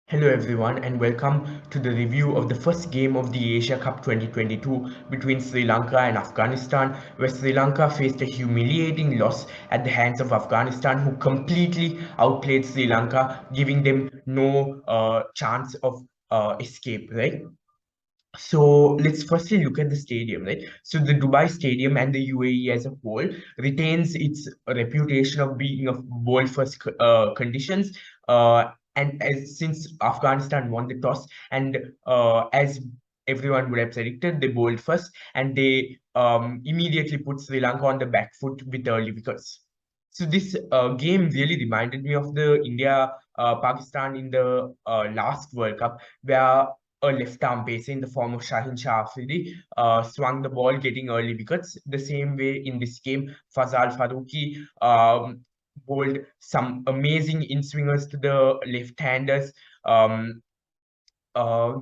Hello everyone and welcome to the review of the first game of the Asia Cup 2022 between Sri Lanka and Afghanistan, where Sri Lanka faced a humiliating loss at the hands of Afghanistan, who completely outplayed Sri Lanka, giving them no chance of escape, right? So let's firstly look at the stadium, right? So the Dubai Stadium and the UAE as a whole retains its reputation of being of world first conditions. And as since Afghanistan won the toss, and as everyone would have predicted, they bowled first, and they immediately put Sri Lanka on the back foot with early wickets. So this game really reminded me of the India Pakistan in the last World Cup, where a left arm pacer in the form of Shaheen Shah Afridi swung the ball, getting early wickets. The same way in this game, Fazal Farooqi bowled some amazing in swingers to the left-handers. Um,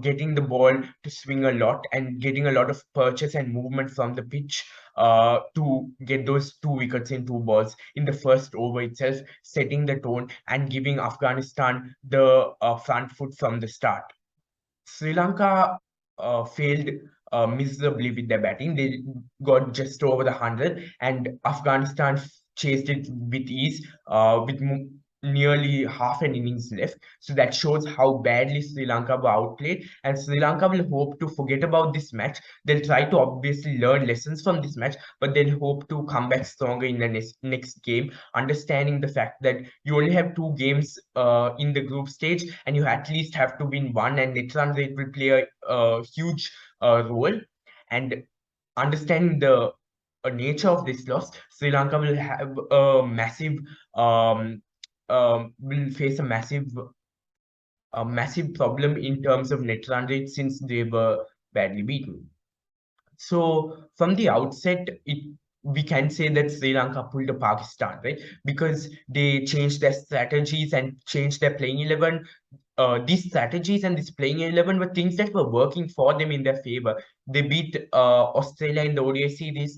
getting the ball to swing a lot and getting a lot of purchase and movement from the pitch to get those 2 wickets in 2 balls in the first over itself, setting the tone and giving Afghanistan the front foot from the start. Sri Lanka failed miserably with their batting. They got just over the 100, and Afghanistan chased it with ease, with nearly half an innings left. So that shows how badly Sri Lanka were outplayed. And Sri Lanka will hope to forget about this match. They'll try to obviously learn lessons from this match, but they'll hope to come back stronger in the next game, understanding the fact that you only have 2 games in the group stage, and you at least have to win one, and net run rate will play a huge role. And understanding the nature of this loss, Sri Lanka will have a massive will face a massive problem in terms of net run rate since they were badly beaten. So from the outset, we can say that Sri Lanka pulled a Pakistan, right? Because they changed their strategies and changed their playing 11. These strategies and this playing 11 were things that were working for them in their favor. They beat Australia in the ODI series.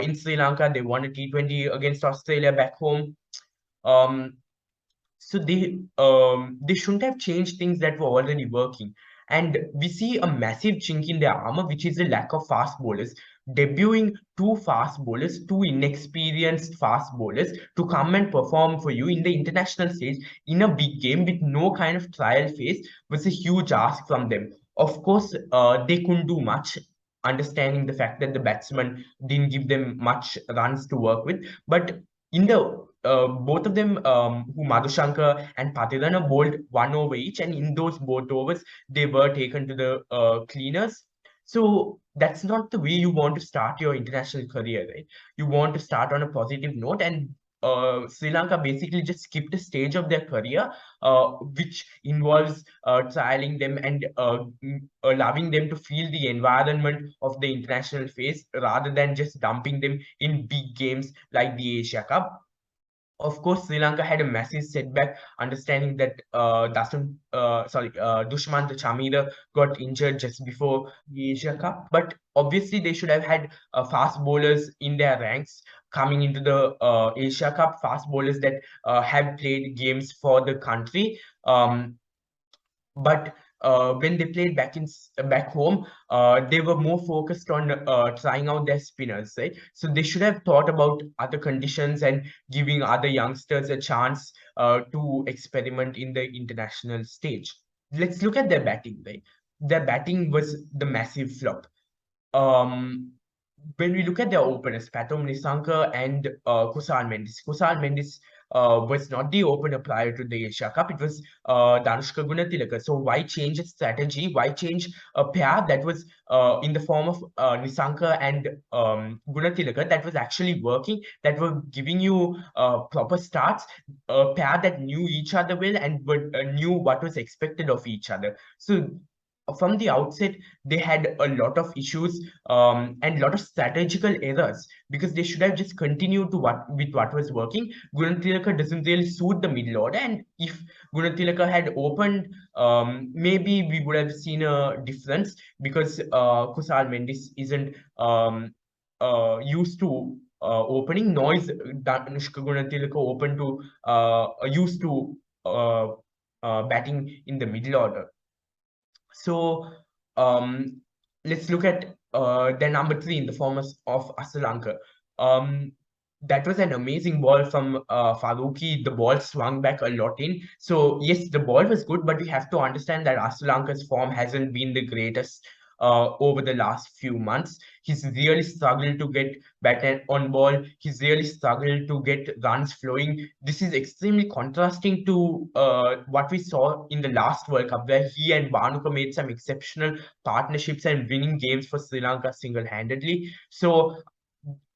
In Sri Lanka, they won a T20 against Australia back home. Um, so they shouldn't have changed things that were already working. And we see a massive chink in their armor, which is the lack of fast bowlers. Debuting 2 fast bowlers, 2 inexperienced fast bowlers to come and perform for you in the international stage in a big game with no kind of trial phase was a huge ask from them. Of course, they couldn't do much, understanding the fact that the batsman didn't give them much runs to work with. But in the both of them, who Madhushankar and Patirana bowled 1 over each, and in those both overs, they were taken to the cleaners. So that's not the way you want to start your international career, right? You want to start on a positive note, and Sri Lanka basically just skipped a stage of their career, which involves trialing them and allowing them to feel the environment of the international phase rather than just dumping them in big games like the Asia Cup. Of course, Sri Lanka had a massive setback, understanding that Dushman the Chamira got injured just before the Asia Cup. But obviously, they should have had fast bowlers in their ranks coming into the Asia Cup, fast bowlers that have played games for the country. But when they played back home, they were more focused on trying out their spinners, right? So they should have thought about other conditions and giving other youngsters a chance to experiment in the international stage. Let's look at their batting, right? Their batting was the massive flop. um, when we look at their openers, Patom Nisanka and Kusal Mendes was not the opener prior to the Asia Cup. It was Danushka Gunatilaka. So why change a strategy? Why change a pair that was in the form of Nisanka and Gunatilaka that was actually working, that were giving you proper starts, a pair that knew each other well and knew what was expected of each other. So from the outset, they had a lot of issues and a lot of strategical errors because they should have just continued to what was working. Gunatilaka doesn't really suit the middle order, and if Gunatilaka had opened, maybe we would have seen a difference because Kusal Mendes isn't used to opening, nor is Danushka Gunatilaka open to used to batting in the middle order. So um, let's look at their number three in the form of Asalanka. Um, that was an amazing ball from Faruqi. The ball swung back a lot in. So yes, the ball was good, but we have to understand that Asalanka's form hasn't been the greatest over the last few months. He's really struggled to get back on ball. He's really struggled to get runs flowing. This is extremely contrasting to what we saw in the last World Cup, where he and Banuka made some exceptional partnerships and winning games for Sri Lanka single-handedly. So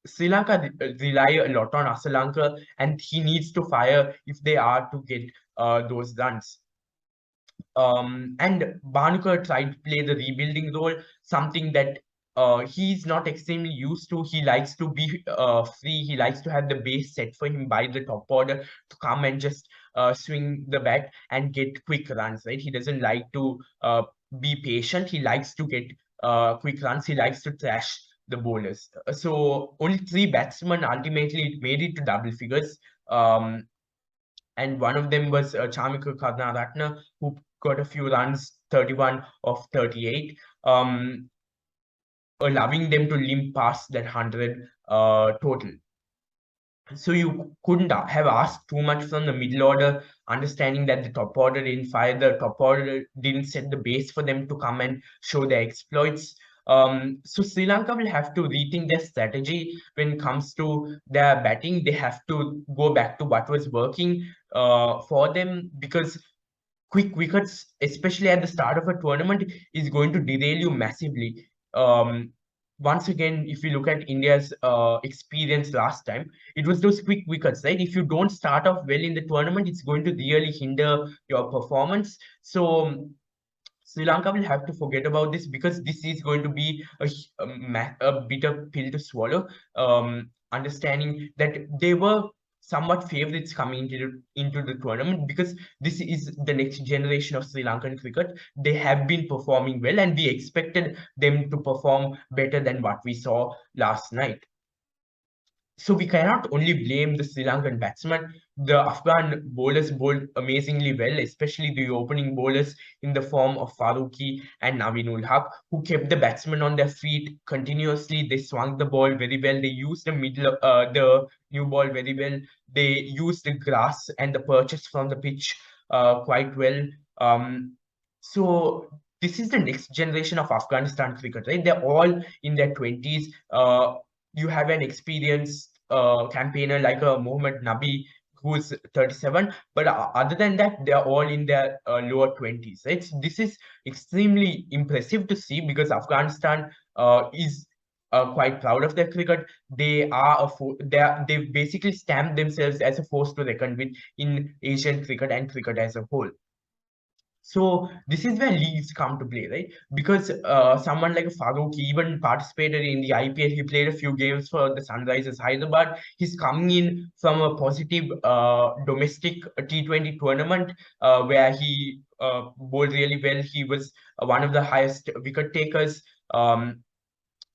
Sri Lanka rely a lot on Asalanka, and he needs to fire if they are to get those runs. And Bhanuka tried to play the rebuilding role, something that he's not extremely used to. He likes to be free. He likes to have the base set for him by the top order to come and just swing the bat and get quick runs, right? He doesn't like to be patient. He likes to get quick runs. He likes to trash the bowlers. So only three batsmen ultimately made it to double figures. And one of them was Chamika Karnaratna, who got a few runs, 31 of 38, allowing them to limp past that 100 total. So you couldn't have asked too much from the middle order, understanding that the top order didn't fire, the top order didn't set the base for them to come and show their exploits. So Sri Lanka will have to rethink their strategy when it comes to their batting. They have to go back to what was working for them, because quick wickets, especially at the start of a tournament, is going to derail you massively. Once again, if you look at India's experience last time, it was those quick wickets, right? If you don't start off well in the tournament, it's going to really hinder your performance. So Sri Lanka will have to forget about this, because this is going to be a bitter pill to swallow. Understanding that they were somewhat favorites coming into the tournament, because this is the next generation of Sri Lankan cricket. They have been performing well, and we expected them to perform better than what we saw last night. So we cannot only blame the Sri Lankan batsmen. The Afghan bowlers bowled amazingly well, especially the opening bowlers in the form of Faruqi and Navinul Haq, who kept the batsmen on their feet continuously. They swung the ball very well. They used the new ball very well. They used the grass and the purchase from the pitch quite well. So this is the next generation of Afghanistan cricket, right? They're all in their 20s. You have an experienced campaigner like a Mohammad Nabi, who's 37, but other than that, they are all in their lower 20s, right? So this is extremely impressive to see, because Afghanistan is quite proud of their cricket. They are they've basically stamped themselves as a force to reckon with in Asian cricket and cricket as a whole. So this is where leagues come to play, right? Because someone like Farouk even participated in the IPL. He played a few games for the Sunrisers Hyderabad. He's coming in from a positive domestic T20 tournament where he bowled really well. He was one of the highest wicket takers.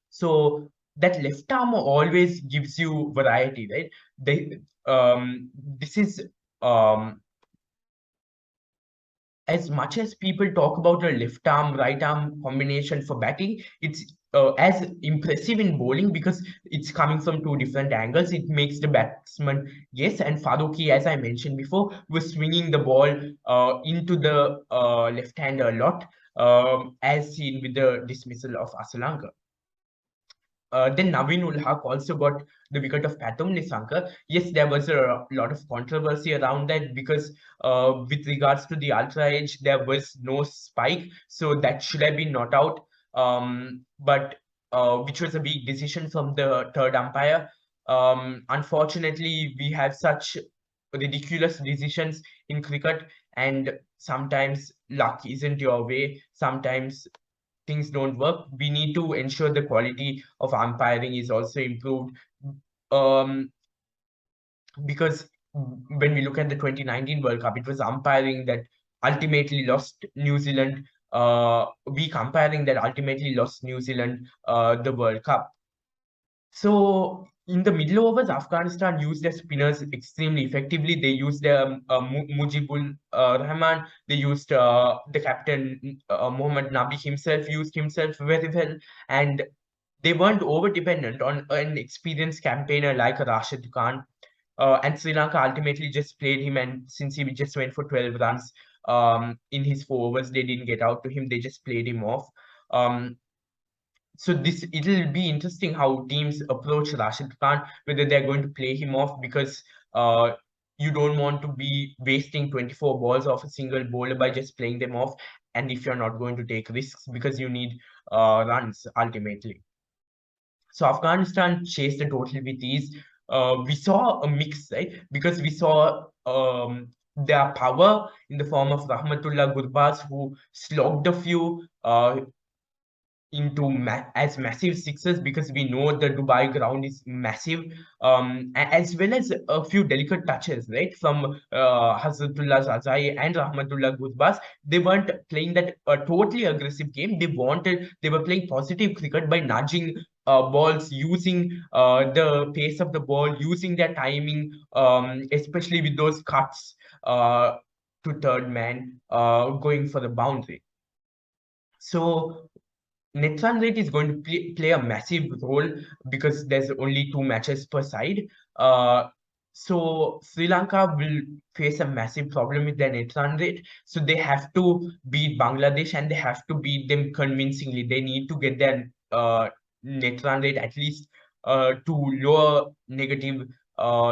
So that left arm always gives you variety, right? This is as much as people talk about a left arm, right arm combination for batting, it's as impressive in bowling, because it's coming from two different angles. It makes the batsman yes. And Faruqi, as I mentioned before, was swinging the ball into the left hander a lot, as seen with the dismissal of Asalanka. Then Naveen ul Haq also got the wicket of Pathum Nisanka. Yes, there was a lot of controversy around that, because with regards to the ultra edge, there was no spike, so that should have been not out. But which was a big decision from the third umpire. Unfortunately, we have such ridiculous decisions in cricket, and sometimes luck isn't your way. Sometimes things don't work. We need to ensure the quality of umpiring is also improved. Um, because when we look at the 2019 World Cup, it was umpiring that ultimately lost New Zealand. Weak umpiring that ultimately lost New Zealand the World Cup. So In the middle overs, Afghanistan used their spinners extremely effectively. They used Mujibul Rahman. They used the captain Mohammad Nabi himself, used himself very well, and they weren't over dependent on an experienced campaigner like Rashid Khan. And Sri Lanka ultimately just played him, and since he just went for 12 runs in his 4 overs, they didn't get out to him. They just played him off. Um, so this it'll be interesting how teams approach Rashid Khan, whether they're going to play him off because uh, you don't want to be wasting 24 balls off a single bowler by just playing them off, and if you're not going to take risks because you need runs ultimately. So Afghanistan chased the total with ease. We saw a mix, right? Because we saw their power in the form of Rahmatullah Gurbaz, who slogged a few into as massive sixes because we know the Dubai ground is massive, as well as a few delicate touches, right? From Hazratullah Zazai and Rahmatullah Guzbas. They weren't playing that totally aggressive game. They were playing positive cricket by nudging balls, using the pace of the ball, using their timing, especially with those cuts to third man, going for the boundary. So net run rate is going to play a massive role because there's only 2 matches per side. Uh, so Sri Lanka will face a massive problem with their net run rate. So they have to beat Bangladesh and they have to beat them convincingly. They need to get their net run rate at least to lower negative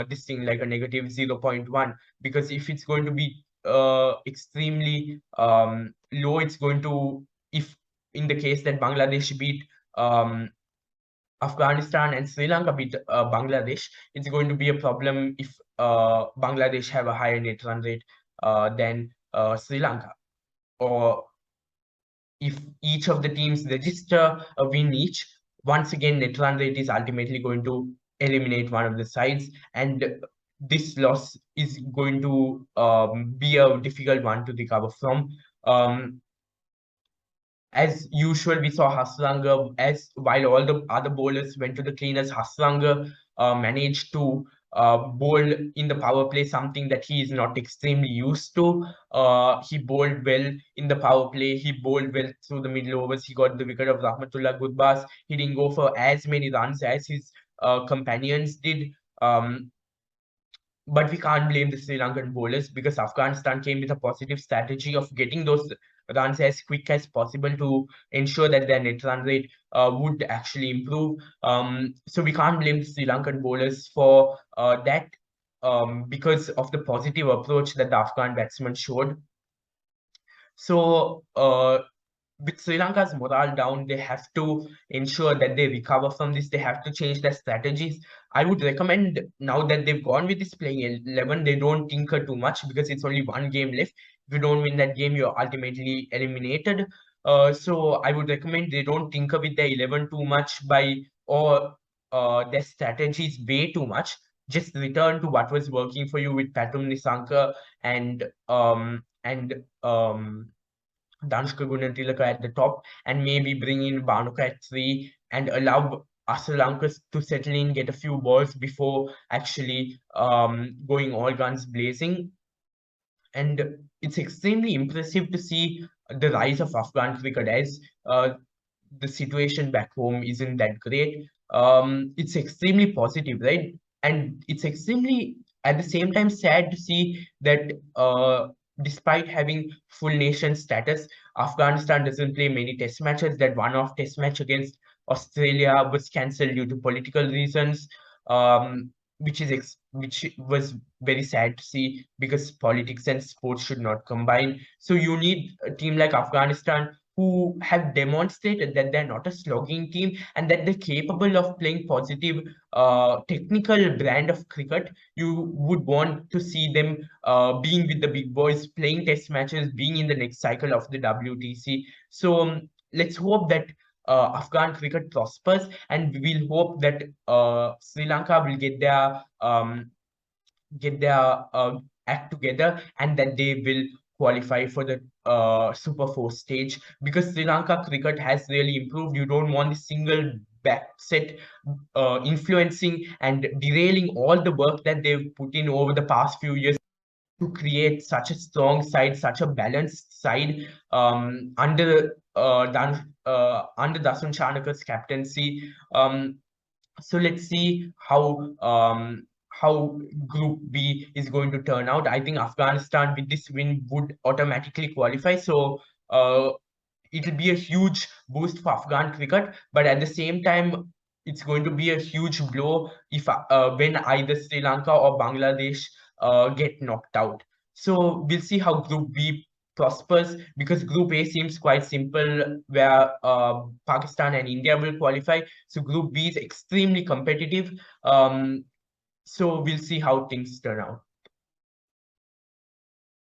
this thing like a negative 0.1, because if it's going to be extremely low, it's going to, if in the case that Bangladesh beat um, Afghanistan and Sri Lanka beat Bangladesh, it's going to be a problem if Bangladesh have a higher net run rate than Sri Lanka. Or if each of the teams register a win each, once again, net run rate is ultimately going to eliminate one of the sides. And this loss is going to be a difficult one to recover from. As usual, we saw Hasranga, as while all the other bowlers went to the cleaners, Hasranga managed to bowl in the power play, something that he is not extremely used to. He bowled well in the power play. He bowled well through the middle overs. He got the wicket of Rahmatullah Gudbas. He didn't go for as many runs as his companions did. But we can't blame the Sri Lankan bowlers because Afghanistan came with a positive strategy of getting those runs as quick as possible to ensure that their net run rate would actually improve. So we can't blame the Sri Lankan bowlers for that because of the positive approach that the Afghan batsmen showed. So with Sri Lanka's morale down, they have to ensure that they recover from this. They have to change their strategies. I would recommend, now that they've gone with this playing 11, they don't tinker too much because it's only one game left. If you don't win that game, you're ultimately eliminated. So I would recommend they don't tinker with their 11 too much or their strategies way too much. Just return to what was working for you with Patum Nisanka and Danushka Gunatilaka at the top, and maybe bring in Banuka at 3 and allow Asalankas to settle in, get a few balls before actually going all guns blazing. And it's extremely impressive to see the rise of Afghan cricket as the situation back home isn't that great. It's extremely positive, right? And it's extremely at the same time sad to see that despite having full nation status, Afghanistan doesn't play many test matches. That one-off test match against Australia was cancelled due to political reasons, which was very sad to see because politics and sports should not combine. So you need a team like Afghanistan who have demonstrated that they're not a slogging team and that they're capable of playing positive technical brand of cricket. You would want to see them being with the big boys, playing test matches, being in the next cycle of the WTC. So let's hope that Afghan cricket prospers, and we'll hope that Sri Lanka will get their act together and that they will qualify for the Super 4 stage, because Sri Lanka cricket has really improved. You don't want a single backset, influencing and derailing all the work that they've put in over the past few years to create such a strong side, such a balanced side under Dasun Shanaka's captaincy. So let's see how Group B is going to turn out. I think Afghanistan with this win would automatically qualify. So uh, it'll be a huge boost for Afghan cricket, but at the same time, it's going to be a huge blow if when either Sri Lanka or Bangladesh get knocked out. So we'll see how Group B prospers, because Group A seems quite simple, where Pakistan and India will qualify. So Group B is extremely competitive. So we'll see how things turn out.